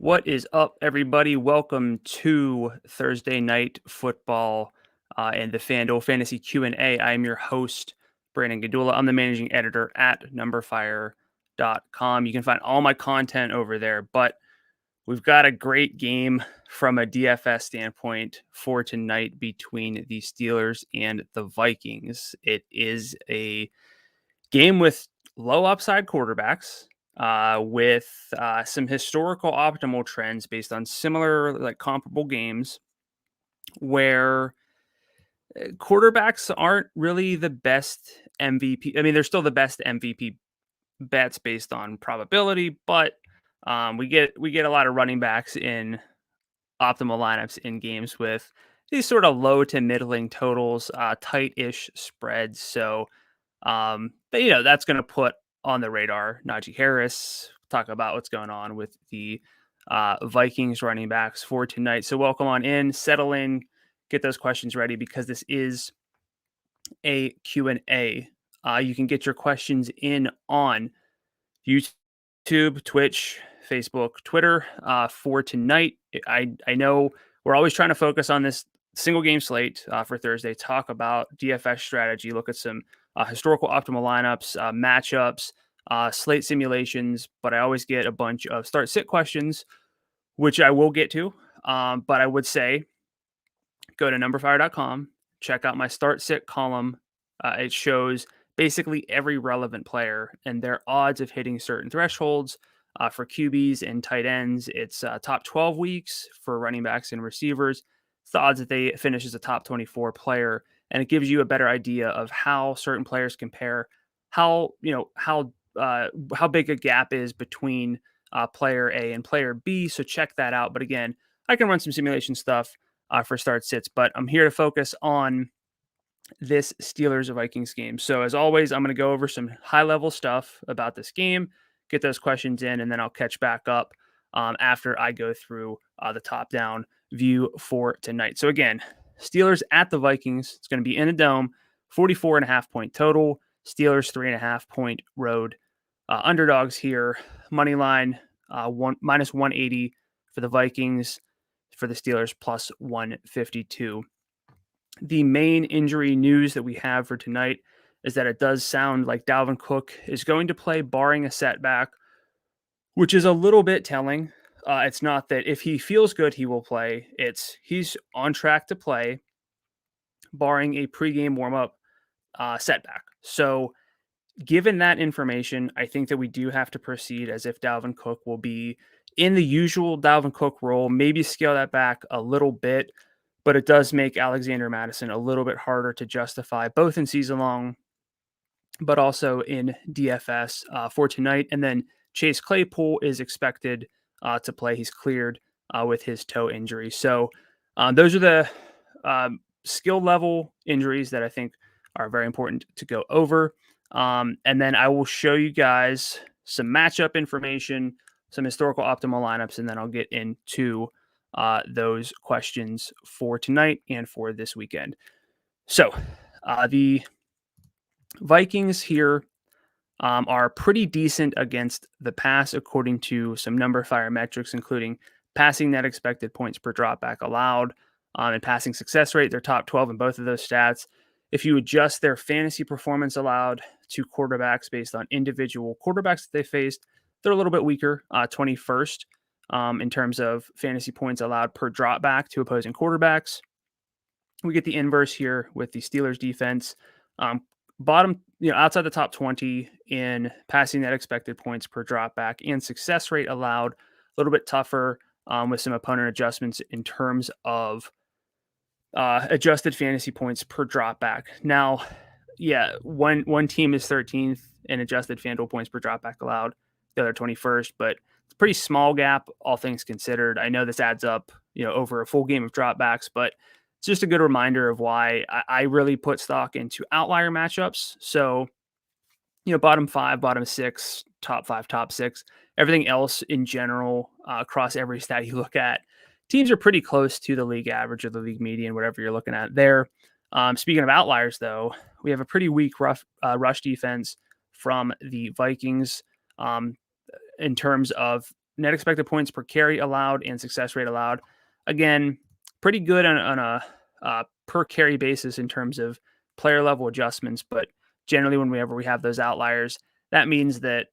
What is up, everybody? Welcome to Thursday Night Football and the FanDuel Fantasy Q&A. I am your host, Brandon Gdula. I'm the managing editor at numberfire.com. You can find all my content over there, but we've got a great game from a DFS standpoint for tonight between the Steelers and the Vikings. It is a game with low upside quarterbacks with some historical optimal trends based on similar, like comparable games where quarterbacks aren't really the best MVP. I mean, they're still the best MVP bets based on probability, but we get a lot of running backs in optimal lineups in games with these sort of low to middling totals, tight-ish spreads. So but that's going to put on the radar Najee Harris. Talk about what's going on with the Vikings running backs for tonight. So welcome on in, settle in, get those questions ready because this is a Q&A. You can get your questions in on YouTube, Twitch, Facebook, Twitter for tonight. I know we're always trying to focus on this single game slate for Thursday, talk about DFS strategy, look at some historical optimal lineups, matchups, slate simulations, but I always get a bunch of start sit questions, which I will get to. But I would say go to numberfire.com, check out my start sit column. It shows basically every relevant player and their odds of hitting certain thresholds. For QBs and tight ends, it's top 12 weeks for running backs and receivers. It's the odds that they finish as a top 24 player, and it gives you a better idea of how certain players compare, how big a gap is between player A and player B. So check that out. But again, I can run some simulation stuff for start sits, but I'm here to focus on this Steelers Vikings game. So as always, I'm going to go over some high level stuff about this game, get those questions in, and then I'll catch back up after I go through the top down view for tonight. So again, Steelers at the Vikings. It's going to be in a dome, 44.5 point total. Steelers 3.5 point road underdogs here. Money line minus 180 for the Vikings. For the Steelers plus 152. The main injury news that we have for tonight is that it does sound like Dalvin Cook is going to play barring a setback, which is a little bit telling. It's not that if he feels good, he will play. It's he's on track to play barring a pregame warm-up setback. So given that information, I think that we do have to proceed as if Dalvin Cook will be in the usual Dalvin Cook role, maybe scale that back a little bit, but it does make Alexander Mattison a little bit harder to justify, both in season long, but also in DFS for tonight. And then Chase Claypool is expected to play. He's cleared with his toe injury. So those are the skill level injuries that I think are very important to go over. And then I will show you guys some matchup information, some historical optimal lineups, and then I'll get into those questions for tonight and for this weekend. So the Vikings here are pretty decent against the pass, according to some number fire metrics, including passing net expected points per dropback allowed and passing success rate. They're top 12 in both of those stats. If you adjust their fantasy performance allowed to quarterbacks based on individual quarterbacks that they faced, they're a little bit weaker, 21st in terms of fantasy points allowed per dropback to opposing quarterbacks. We get the inverse here with the Steelers defense. Bottom, outside the top 20 in passing net expected points per dropback and success rate allowed, a little bit tougher with some opponent adjustments in terms of adjusted fantasy points per dropback. Now, one team is 13th in adjusted FanDuel points per dropback allowed, the other 21st, but it's a pretty small gap, all things considered. I know this adds up, over a full game of dropbacks, but it's just a good reminder of why I really put stock into outlier matchups. So, bottom 5, bottom 6, top 5, top 6, everything else in general, across every stat you look at, teams are pretty close to the league average or the league median, whatever you're looking at there. Speaking of outliers, though, we have a pretty weak rush defense from the Vikings in terms of net expected points per carry allowed and success rate allowed. Again, pretty good on a per carry basis in terms of player level adjustments, but generally whenever we have those outliers, that means that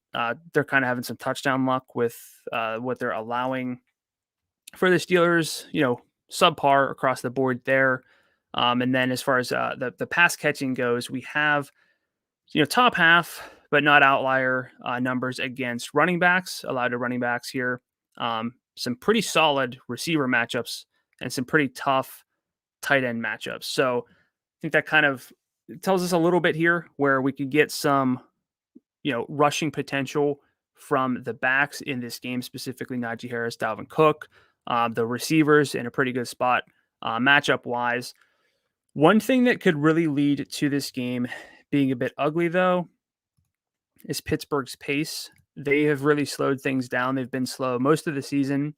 they're kind of having some touchdown luck with what they're allowing. For the Steelers, subpar across the board there. And then as far as the pass catching goes, we have top half, but not outlier numbers against running backs, allowed to running backs here. Some pretty solid receiver matchups and some pretty tough tight end matchups. So I think that kind of tells us a little bit here where we could get some, rushing potential from the backs in this game, specifically Najee Harris, Dalvin Cook, the receivers in a pretty good spot matchup wise. One thing that could really lead to this game being a bit ugly, though, is Pittsburgh's pace. They have really slowed things down. They've been slow most of the season.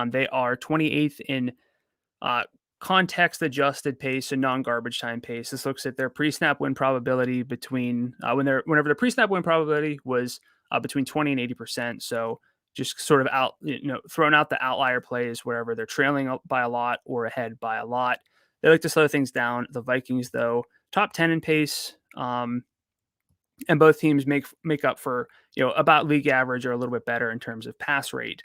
They are 28th in context-adjusted pace and non-garbage time pace. This looks at their pre-snap win probability between whenever the pre-snap win probability was between 20 and 80%. So just sort of throwing out the outlier plays wherever they're trailing by a lot or ahead by a lot. They like to slow things down. The Vikings, though, top 10 in pace, and both teams make up for about league average or a little bit better in terms of pass rate.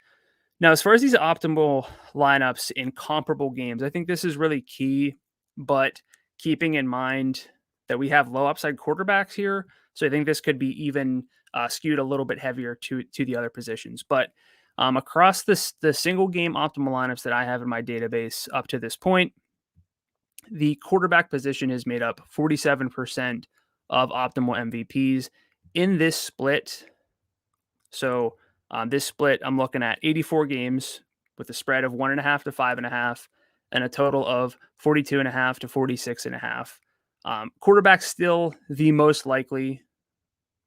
Now, as far as these optimal lineups in comparable games, I think this is really key, but keeping in mind that we have low upside quarterbacks here, so I think this could be even skewed a little bit heavier to the other positions. But across the single game optimal lineups that I have in my database up to this point, the quarterback position has made up 47% of optimal MVPs in this split. So this split, I'm looking at 84 games with a spread of 1.5 to 5.5 and a total of 42.5 to 46.5. Quarterback's still the most likely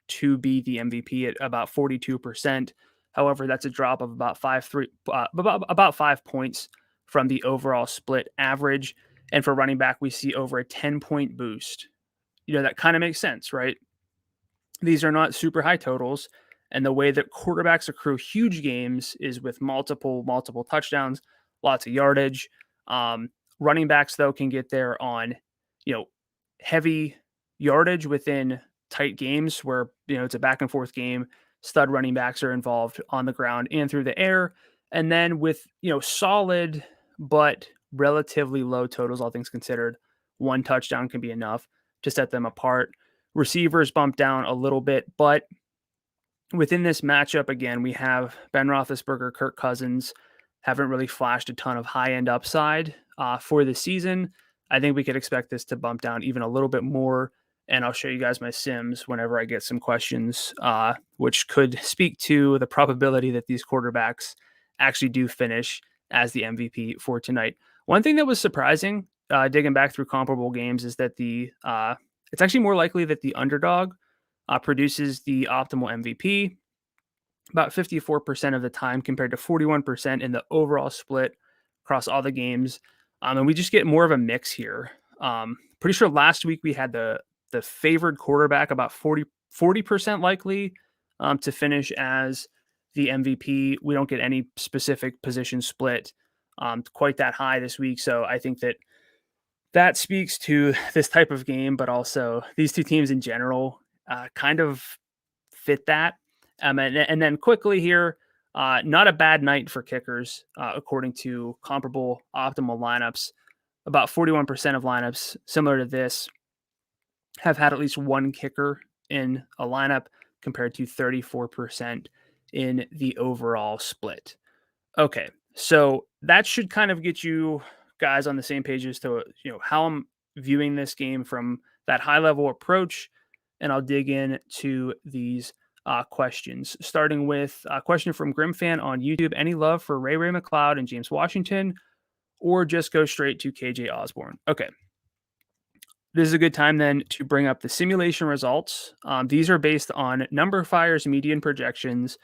to be the MVP at about 42%. However, that's a drop of about 5 points from the overall split average. And for running back, we see over a 10-point boost. That kind of makes sense, right? These are not super high totals. And the way that quarterbacks accrue huge games is with multiple touchdowns, lots of yardage. Running backs, though, can get there on, heavy yardage within tight games where, it's a back and forth game. Stud running backs are involved on the ground and through the air. And then with, solid but relatively low totals, all things considered, one touchdown can be enough to set them apart. Receivers bump down a little bit, but within this matchup, again, we have Ben Roethlisberger, Kirk Cousins, haven't really flashed a ton of high-end upside for the season. I think we could expect this to bump down even a little bit more, and I'll show you guys my sims whenever I get some questions, which could speak to the probability that these quarterbacks actually do finish as the MVP for tonight. One thing that was surprising, digging back through comparable games, is that it's actually more likely that the underdog produces the optimal MVP about 54% of the time compared to 41% in the overall split across all the games. And we just get more of a mix here. Pretty sure last week we had the favored quarterback about 40% likely to finish as the MVP. We don't get any specific position split quite that high this week. So I think that speaks to this type of game, but also these two teams in general kind of fit that. And then quickly here, not a bad night for kickers, according to comparable optimal lineups. About 41% of lineups similar to this have had at least one kicker in a lineup compared to 34% in the overall split. Okay, so that should kind of get you guys on the same page as to how I'm viewing this game from that high level approach, and I'll dig into these questions, starting with a question from Grimfan on YouTube. Any love for Ray McLeod and James Washington, or just go straight to KJ Osborne? Okay. This is a good time then to bring up the simulation results. These are based on numberFire's median projections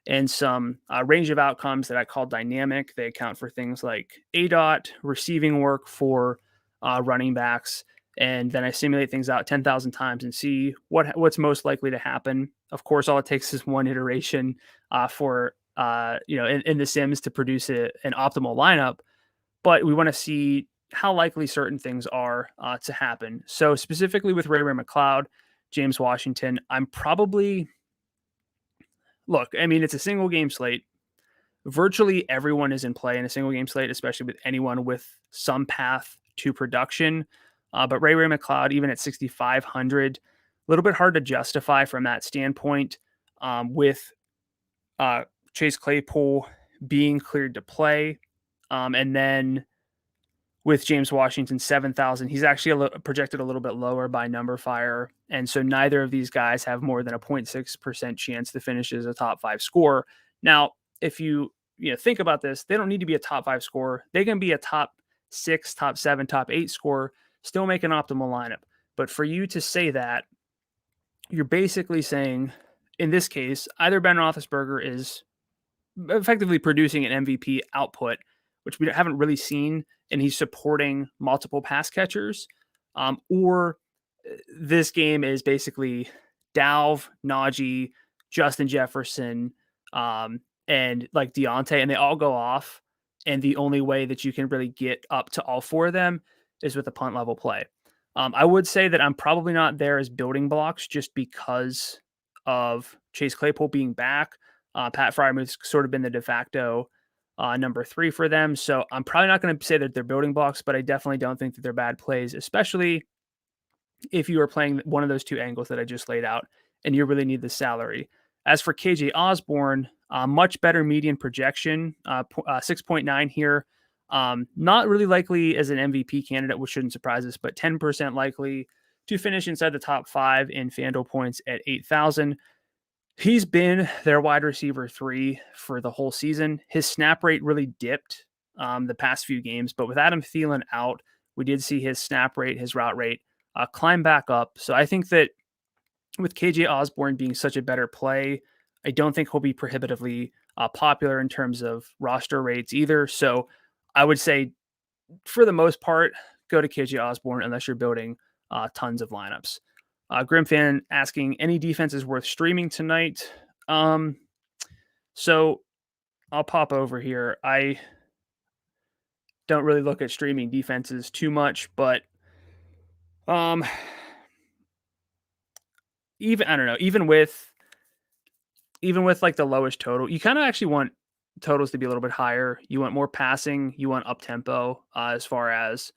and some range of outcomes that I call dynamic. They account for things like ADOT, receiving work for running backs, and then I simulate things out 10,000 times and see what's most likely to happen. Of course, all it takes is one iteration for in the Sims to produce an optimal lineup, but we want to see how likely certain things are to happen. So specifically with Ray McLeod, James Washington, I'm probably look. I mean, it's a single game slate. Virtually everyone is in play in a single game slate, especially with anyone with some path to production. But Ray McLeod, even at 6,500, a little bit hard to justify from that standpoint. With Chase Claypool being cleared to play, and then with James Washington 7,000, he's actually projected a little bit lower by Number Fire, and so neither of these guys have more than a 0.6% chance to finish as a top 5 scorer. Now, if you think about this, they don't need to be a top 5 scorer. They can be a top 6, top 7, top 8 scorer, still make an optimal lineup. But for you to say that, you're basically saying, in this case, either Ben Roethlisberger is effectively producing an MVP output, which we haven't really seen, and he's supporting multiple pass catchers, or this game is basically Dalv, Najee, Justin Jefferson, and like Deontay, and they all go off. And the only way that you can really get up to all 4 of them is with a punt level play. I would say that I'm probably not there as building blocks just because of Chase Claypool being back. Pat Fryermuth's sort of been the de facto number 3 for them. So I'm probably not going to say that they're building blocks, but I definitely don't think that they're bad plays, especially if you are playing one of those 2 angles that I just laid out and you really need the salary. As for KJ Osborne, much better median projection, 6.9 here. Not really likely as an MVP candidate, which shouldn't surprise us, but 10% likely to finish inside the top 5 in FanDuel points at 8,000. He's been their wide receiver 3 for the whole season. His snap rate really dipped the past few games, but with Adam Thielen out, we did see his snap rate, his route rate climb back up. So I think that with KJ Osborne being such a better play, I don't think he'll be prohibitively popular in terms of roster rates either. So I would say, for the most part, go to KJ Osborne unless you're building tons of lineups. Grim fan asking, any defenses worth streaming tonight? So I'll pop over here. I don't really look at streaming defenses too much, but even I don't know, even with like the lowest total, you kind of actually want totals to be a little bit higher. You want more passing, you want up tempo as far as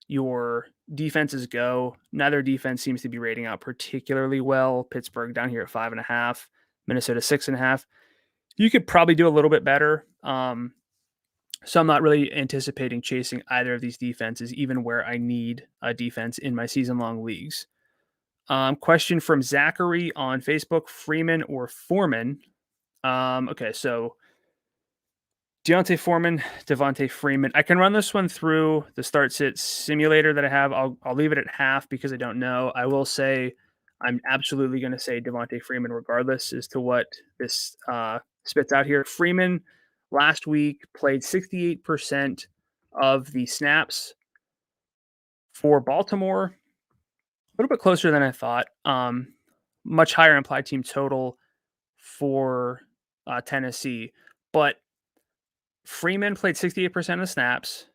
your defenses go. Neither defense seems to be rating out particularly well. Pittsburgh down here at 5.5, Minnesota 6.5. You could probably do a little bit better. So I'm not really anticipating chasing either of these defenses, even where I need a defense in my season-long leagues. Question from Zachary on Facebook: Freeman or Foreman? Okay, so Devonte Foreman, Devonte Freeman. I can run this one through the start sit simulator that I have. I'll leave it at half because I don't know. I will say I'm absolutely going to say Devonte Freeman regardless as to what this spits out here. Freeman last week played 68% of the snaps for Baltimore. A little bit closer than I thought. Much higher implied team total for Tennessee, but Freeman played 68% of snaps,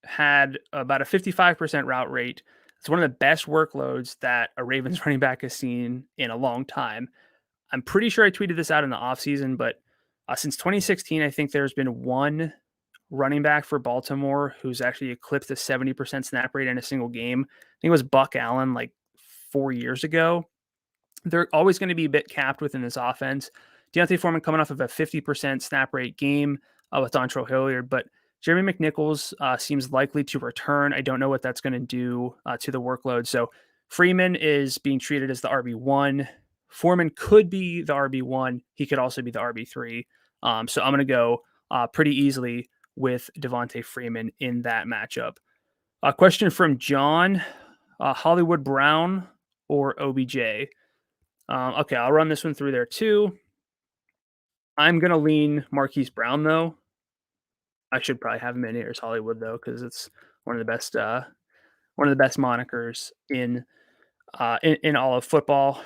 had about a 55% route rate. It's one of the best workloads that a Ravens running back has seen in a long time. I'm pretty sure I tweeted this out in the offseason, but since 2016, I think there's been one running back for Baltimore who's actually eclipsed a 70% snap rate in a single game. I think it was Buck Allen like 4 years ago. They're always going to be a bit capped within this offense. Deontay Foreman coming off of a 50% snap rate game with Dontrell Hilliard, but Jeremy McNichols seems likely to return. I don't know what that's going to do to the workload. So Freeman is being treated as the RB1. Foreman could be the RB1. He could also be the RB3. So I'm going to go pretty easily with Devonte Freeman in that matchup. A question from John: Hollywood Brown or OBJ? Okay, I'll run this one through there too. I'm going to lean Marquise Brown, though. I should probably have him in here as Hollywood, though, because it's one of the best monikers in in all of football.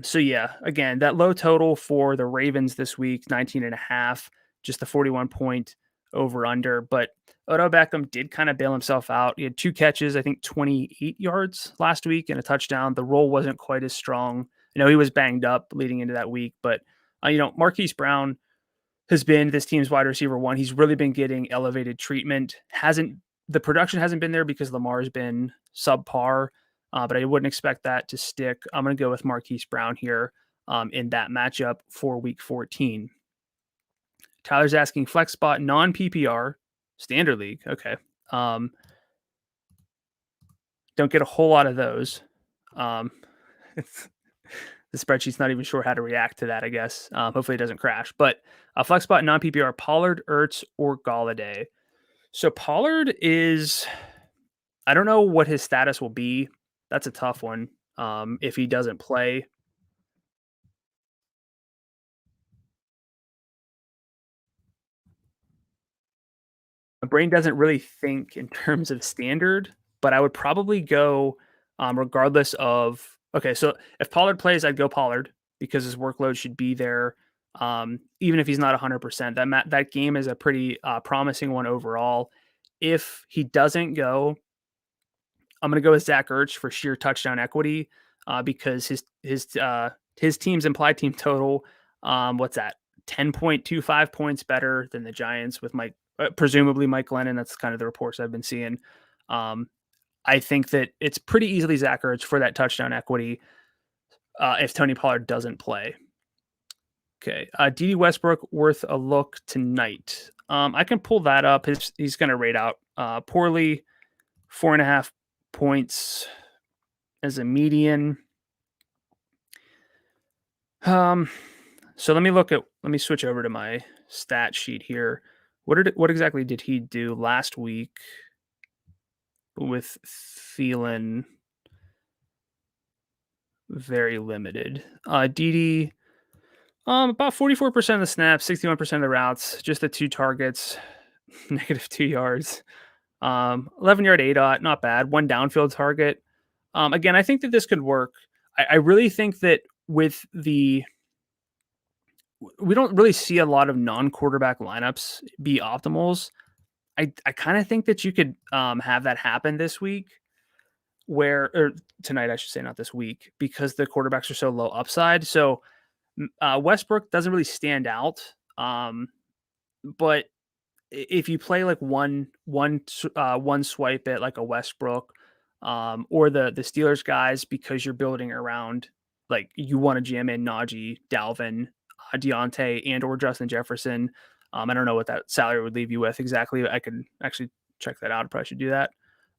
So yeah, again, that low total for the Ravens this week, 19.5, just the 41-point over under. But Odell Beckham did kind of bail himself out. He had 2 catches, I think 28 yards last week and a touchdown. The roll wasn't quite as strong. I know he was banged up leading into that week, but Marquise Brown has been this team's wide receiver one. He's really been getting elevated treatment. The production hasn't been there because Lamar's been subpar, but I wouldn't expect that to stick. I'm going to go with Marquise Brown here in that matchup for Week 14. Tyler's asking flex spot non PPR standard league. Okay, don't get a whole lot of those. The spreadsheet's not even sure how to react to that, I guess. Hopefully it doesn't crash. But flex spot non PPR, Pollard, Ertz, or Galladay. So Pollard is, I don't know what his status will be. That's a tough one. If he doesn't play, my brain doesn't really think in terms of standard, but I would probably go regardless of. Okay, so if Pollard plays, I'd go Pollard because his workload should be there. Even if he's not 100%, that game is a pretty promising one overall. If he doesn't go, I'm going to go with Zach Ertz for sheer touchdown equity because his team's implied team total, what's that? 10.25 points better than the Giants with presumably Mike Glennon. That's kind of the reports I've been seeing. I think that it's pretty easily Zach Ertz for that touchdown equity if Tony Pollard doesn't play. Okay. Dee Dee Westbrook worth a look tonight. I can pull that up. He's going to rate out poorly, 4.5 points as a median. So let me switch over to my stat sheet here. What exactly did he do last week with Thielen? Very limited. Dee Dee, about 44% of the snaps, 61% of the routes, just the 2 targets, negative 2 yards. 11-yard ADOT, not bad. 1 downfield target. Again, I think that this could work. I really think that we don't really see a lot of non-quarterback lineups be optimals. I kind of think that you could have that happen this week or tonight, I should say, not this week, because the quarterbacks are so low upside. So Westbrook doesn't really stand out. But if you play like one swipe at like a Westbrook or the Steelers guys, because you're building around, like, you want to jam in Najee, Dalvin, Deontay, and or Justin Jefferson. I don't know what that salary would leave you with exactly. I could actually check that out. I probably should do that.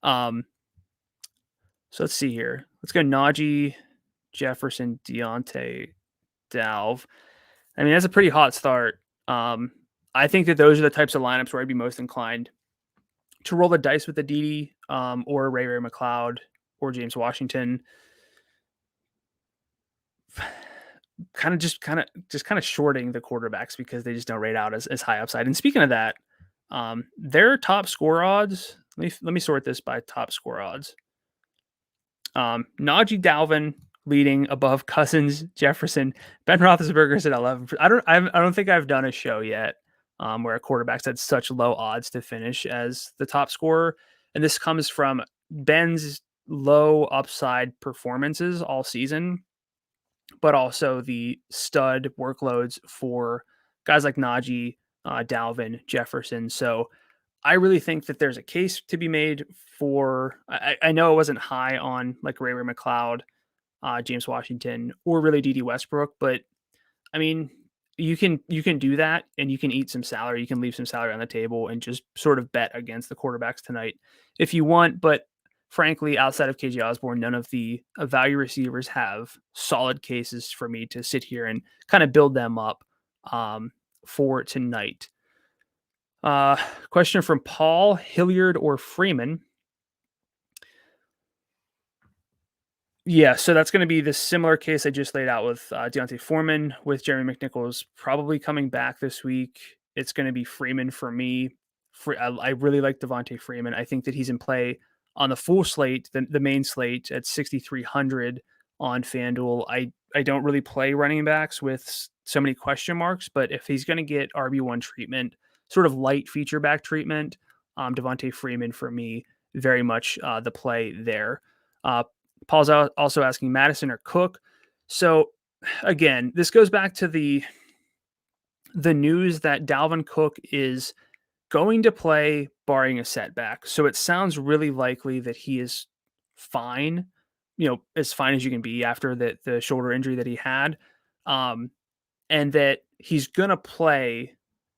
So let's see here. Let's go Najee, Jefferson, Deontay, Dalv. I mean, that's a pretty hot start. I think that those are the types of lineups where I'd be most inclined to roll the dice with the Dee Dee or Ray McLeod or James Washington. Kind of shorting the quarterbacks because they just don't rate out as high upside. And speaking of that, their top score odds. Let me sort this by top score odds. Najee, Dalvin leading above Cousins, Jefferson. Ben Roethlisberger's at 11. I don't think I've done a show yet where a quarterback's had such low odds to finish as the top scorer. And this comes from Ben's low upside performances all season, but also the stud workloads for guys like Najee, Dalvin, Jefferson. So I really think that there's a case to be made for. I know it wasn't high on like Ray McLeod, James Washington, or really Dee Dee Westbrook, but I mean, you can do that, and you can eat some salary. You can leave some salary on the table and just sort of bet against the quarterbacks tonight if you want. But frankly, outside of KJ Osborne, none of the value receivers have solid cases for me to sit here and kind of build them up for tonight. Question from Paul: Hilliard or Freeman? Yeah, so that's going to be the similar case I just laid out with Devonte Freeman, with Jeremy McNichols probably coming back this week. It's going to be Freeman for me. I really like Devonte Freeman. I think that he's in play On the full slate, the main slate at 6,300 on FanDuel, I don't really play running backs with so many question marks, but if he's going to get RB1 treatment, sort of light feature back treatment, Devonte Freeman for me, very much the play there. Paul's also asking Madison or Cook. So again, this goes back to the news that Dalvin Cook is going to play barring a setback. So it sounds really likely that he is fine, as fine as you can be after the shoulder injury that he had. And that he's going to play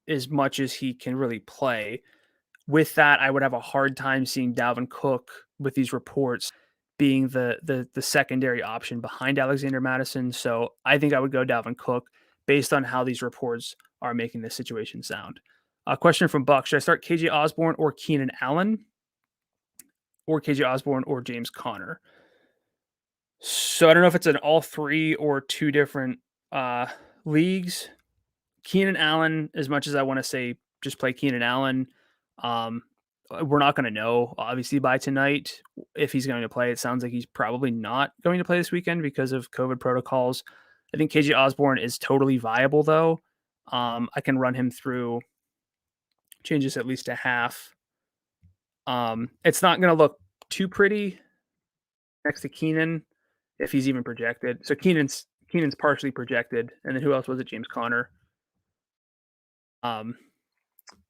as much as he can really play. With that, I would have a hard time seeing Dalvin Cook with these reports being the secondary option behind Alexander Madison. So I think I would go Dalvin Cook based on how these reports are making this situation sound. A question from Buck: should I start KJ Osborne or Keenan Allen, or KJ Osborne or James Conner? So I don't know if it's an all three or two different leagues. Keenan Allen, as much as I want to say just play Keenan Allen, we're not going to know, obviously, by tonight if he's going to play. It sounds like he's probably not going to play this weekend because of COVID protocols. I think KJ Osborne is totally viable, though. I can run him through changes at least a half. It's not going to look too pretty next to Keenan if he's even projected. So Keenan's partially projected, and then who else was it? James Conner.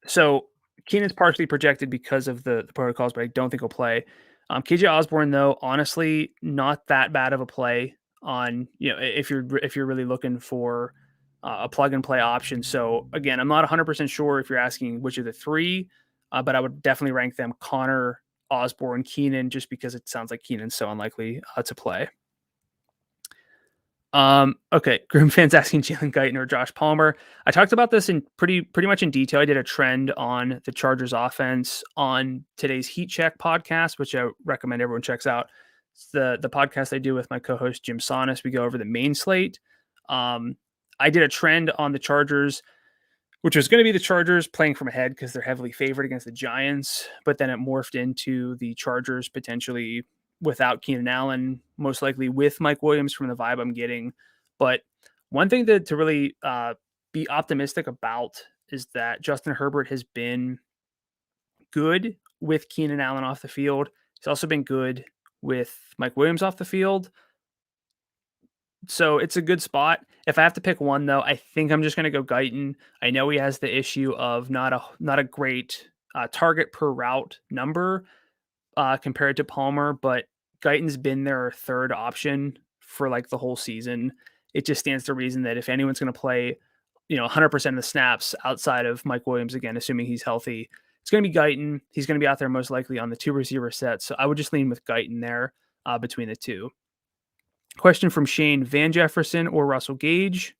So Keenan's partially projected because of the protocols, but I don't think he'll play. KJ Osborne, though, honestly, not that bad of a play on, if you're really looking for a plug and play option. So again, I'm not 100% sure if you're asking which of the three, but I would definitely rank them Conner, Osborne, Keenan, just because it sounds like Keenan's so unlikely to play. Okay. Groom fans asking Jalen Guyton or Josh Palmer. I talked about this in pretty much in detail. I did a trend on the Chargers offense on today's Heat Check podcast, which I recommend everyone checks out. It's the podcast I do with my co-host Jim Sonis. We go over the main slate. I did a trend on the Chargers, which was going to be the Chargers playing from ahead because they're heavily favored against the Giants, but then it morphed into the Chargers potentially without Keenan Allen, most likely with Mike Williams from the vibe I'm getting. But one thing to really be optimistic about is that Justin Herbert has been good with Keenan Allen off the field. He's also been good with Mike Williams off the field. So it's a good spot. If I have to pick one, though, I think I'm just going to go Guyton. I know he has the issue of not a great target per route number compared to Palmer, but Guyton's been their third option for like the whole season. It just stands to reason that if anyone's going to play, 100% of the snaps outside of Mike Williams, again, assuming he's healthy, it's going to be Guyton. He's going to be out there most likely on the two receiver set. So I would just lean with Guyton there between the two. Question from Shane: Van Jefferson or Russell Gage,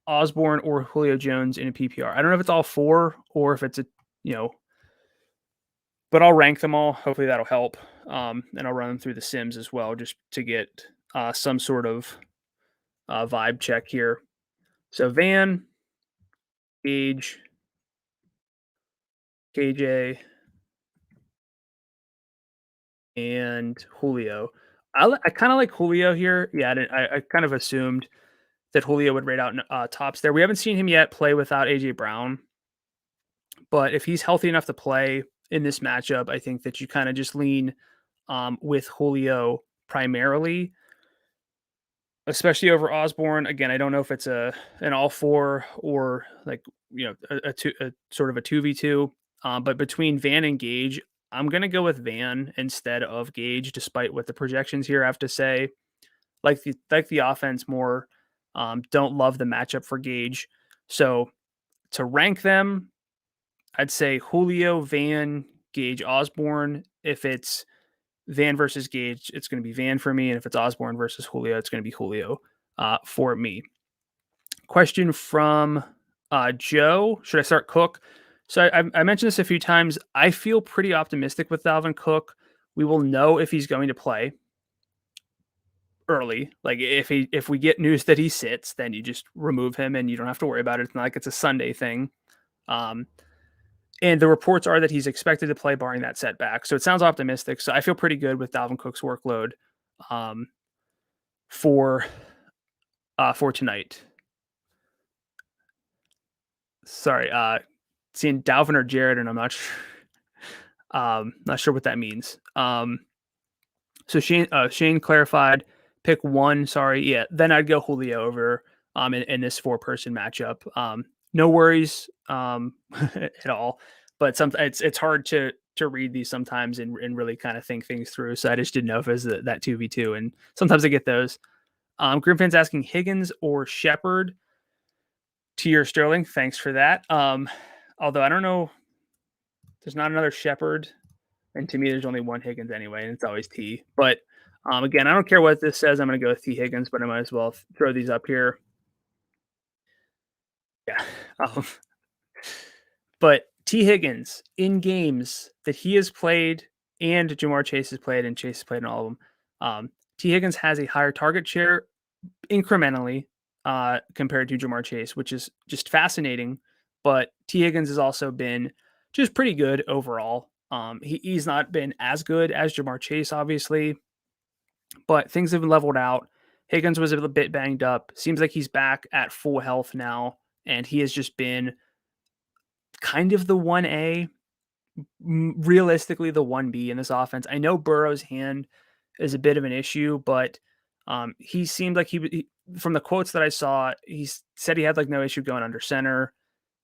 Osborne or Julio Jones in a PPR? I don't know if it's all four or if it's but I'll rank them all. Hopefully that'll help. And I'll run them through the Sims as well, just to get some sort of vibe check here. So Van, Gage, KJ, and Julio. I kind of like Julio here. Yeah, I kind of assumed that Julio would rate out tops there. We haven't seen him yet play without AJ Brown, but if he's healthy enough to play in this matchup, I think that you kind of just lean with Julio primarily, especially over Osborne. Again, I don't know if it's an all four or like a sort of a 2v2, but between Van and Gage, I'm gonna go with Van instead of Gage, despite what the projections here have to say. Like the offense more. Don't love the matchup for Gage. So to rank them, I'd say Julio, Van, Gage, Osborne. If it's Van versus Gage, it's going to be Van for me. And if it's Osborne versus Julio, it's going to be Julio for me. Question from Joe: should I start Cook? So I mentioned this a few times. I feel pretty optimistic with Alvin Cook. We will know if he's going to play early. Like if we get news that he sits, then you just remove him and you don't have to worry about it. It's not like it's a Sunday thing. And the reports are that he's expected to play barring that setback. So it sounds optimistic. So I feel pretty good with Dalvin Cook's workload um, for tonight. Sorry, seeing Dalvin or Jared, and I'm not sure what that means. So Shane clarified pick one. Sorry, yeah. Then I'd go Julio over in this 4-person matchup. No worries at all. But it's hard to read these sometimes and really kind of think things through. So I just didn't know if it was that 2v2, and sometimes I get those. Grimfin's asking Higgins or Shepard. Tier Sterling, thanks for that. Although I don't know, there's not another Shepard. And to me, there's only one Higgins anyway, and it's always T. But again, I don't care what this says. I'm going to go with T Higgins, but I might as well throw these up here. Yeah. But T Higgins in games that he has played and Jamar Chase has played, and Chase has played in all of them. T Higgins has a higher target share incrementally compared to Jamar Chase, which is just fascinating. But T Higgins has also been just pretty good overall. He's not been as good as Jamar Chase, obviously, but things have leveled out. Higgins was a bit banged up. Seems like he's back at full health now, and he has just been kind of the 1A, realistically the 1B in this offense. I know Burrow's hand is a bit of an issue, but he seemed like he from the quotes that I saw, he said he had like no issue going under center,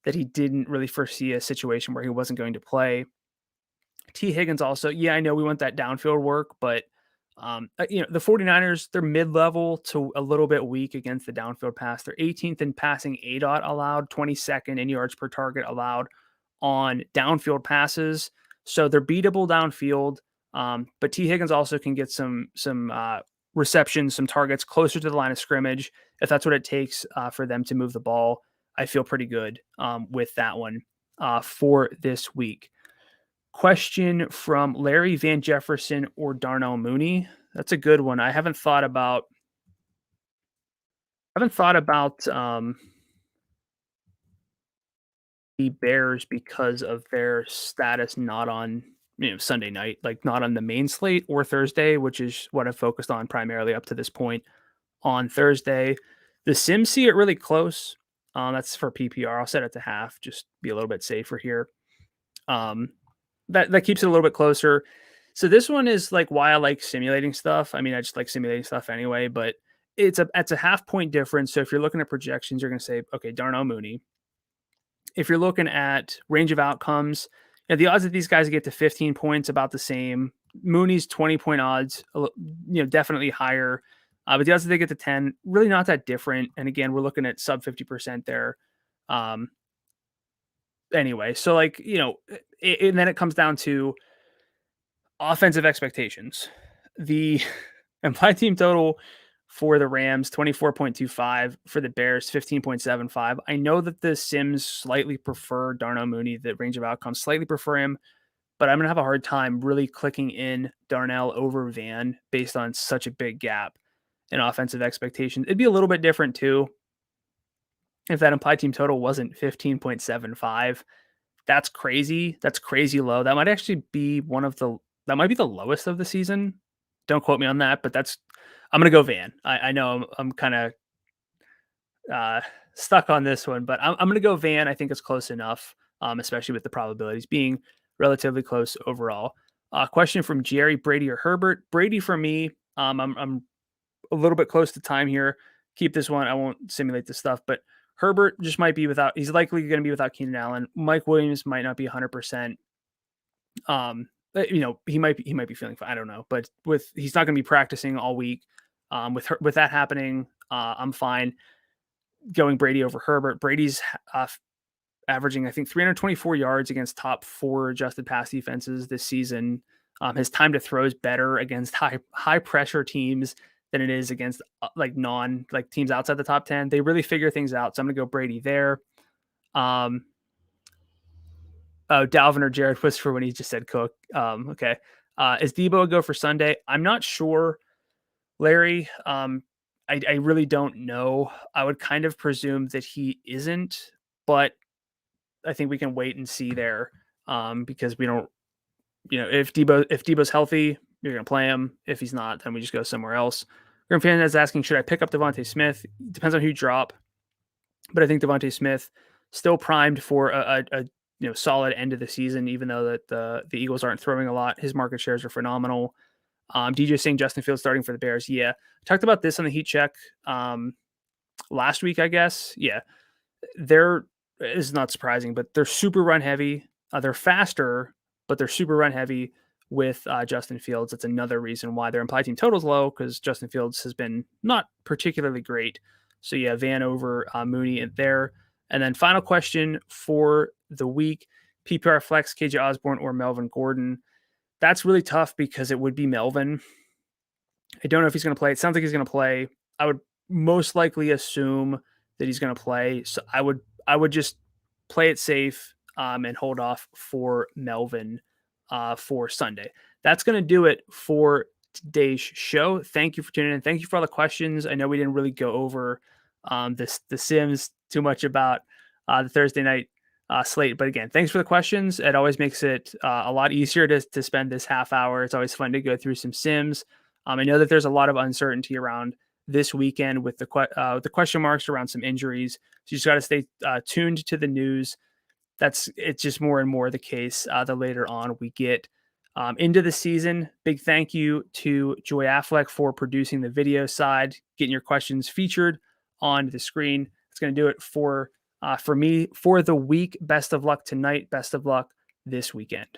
that he didn't really foresee a situation where he wasn't going to play. T Higgins also, yeah, I know we want that downfield work, but the 49ers, they're mid-level to a little bit weak against the downfield pass. They're 18th in passing ADOT allowed, 22nd in yards per target allowed on downfield passes. So they're beatable downfield. But T Higgins also can get some receptions, some targets closer to the line of scrimmage. If that's what it takes for them to move the ball, I feel pretty good with that one for this week. Question from Larry Van Jefferson or Darnell Mooney. That's a good one. I haven't thought about the Bears because of their status not on Sunday night, like not on the main slate, or Thursday, which is what I've focused on primarily up to this point. On Thursday, the Sims see it really close. That's for PPR. I'll set it to half, just be a little bit safer here. That keeps it a little bit closer. So this one is like why I like simulating stuff. I mean, I just like simulating stuff anyway, but it's a half point difference. So if you're looking at projections, you're going to say, okay, Darnell Mooney. If you're looking at range of outcomes, the odds that these guys get to 15 points about the same. Mooney's 20-point odds, definitely higher. But the odds that they get to 10, really not that different. And again, we're looking at sub 50% there. Anyway, so and then it comes down to offensive expectations. The implied team total for the Rams, 24.25, for the Bears, 15.75. I know that the Sims slightly prefer Darnell Mooney, the range of outcomes slightly prefer him, but I'm going to have a hard time really clicking in Darnell over Van based on such a big gap in offensive expectations. It'd be a little bit different too if that implied team total wasn't 15.75. That's crazy. That's crazy low. That might actually be that might be the lowest of the season. Don't quote me on that, but I'm going to go Van. I know I'm kind of stuck on this one, but I'm going to go Van. I think it's close enough, especially with the probabilities being relatively close overall. Question from Jerry, Brady or Herbert? Brady for me. I'm a little bit close to time here. Keep this one. I won't simulate this stuff, but Herbert just might be without. He's likely going to be without Keenan Allen. Mike Williams might not be 100%. He might be feeling fine. I don't know, but he's not going to be practicing all week. With that happening, I'm fine going Brady over Herbert. Brady's averaging, I think, 324 yards against top 4 adjusted pass defenses this season. His time to throw is better against high pressure teams than it is against teams outside the top 10. They really figure things out. So I'm going to go Brady there. Dalvin or Jared Whisper when he just said Cook. Okay. Is Debo a go for Sunday? I'm not sure, Larry. I really don't know. I would kind of presume that he isn't, but I think we can wait and see there. because we don't, if Debo's healthy, you're going to play him. If he's not, then we just go somewhere else. Grim fan is asking, should I pick up Devonte Smith? Depends on who you drop, but I think Devonte Smith still primed for a solid end of the season, even though that the Eagles aren't throwing a lot. His market shares are phenomenal. DJ saying Justin Fields starting for the Bears. Yeah, talked about this on the Heat Check last week, I guess. Yeah, is not surprising, but they're super run heavy. They're faster, but they're super run heavy with Justin Fields. That's another reason why their implied team total is low, because Justin Fields has been not particularly great. So yeah, Van over Mooney in there. And then final question for the week: PPR flex, KJ Osborne or Melvin Gordon? That's really tough because it would be Melvin. I don't know if he's going to play. It sounds like he's going to play. I would most likely assume that he's going to play. So I would just play it safe and hold off for Melvin for Sunday. That's going to do it for today's show. Thank you for tuning in. Thank you for all the questions. I know we didn't really go over the Sims too much about the Thursday night slate. But again, thanks for the questions. It always makes it a lot easier to spend this half hour. It's always fun to go through some Sims. I know that there's a lot of uncertainty around this weekend with the question marks around some injuries. So you just got to stay tuned to the news. It's just more and more the case the later on we get into the season. Big thank you to Joy Affleck for producing the video side, getting your questions featured on the screen. It's going to do it for me for the week. Best of luck tonight. Best of luck this weekend.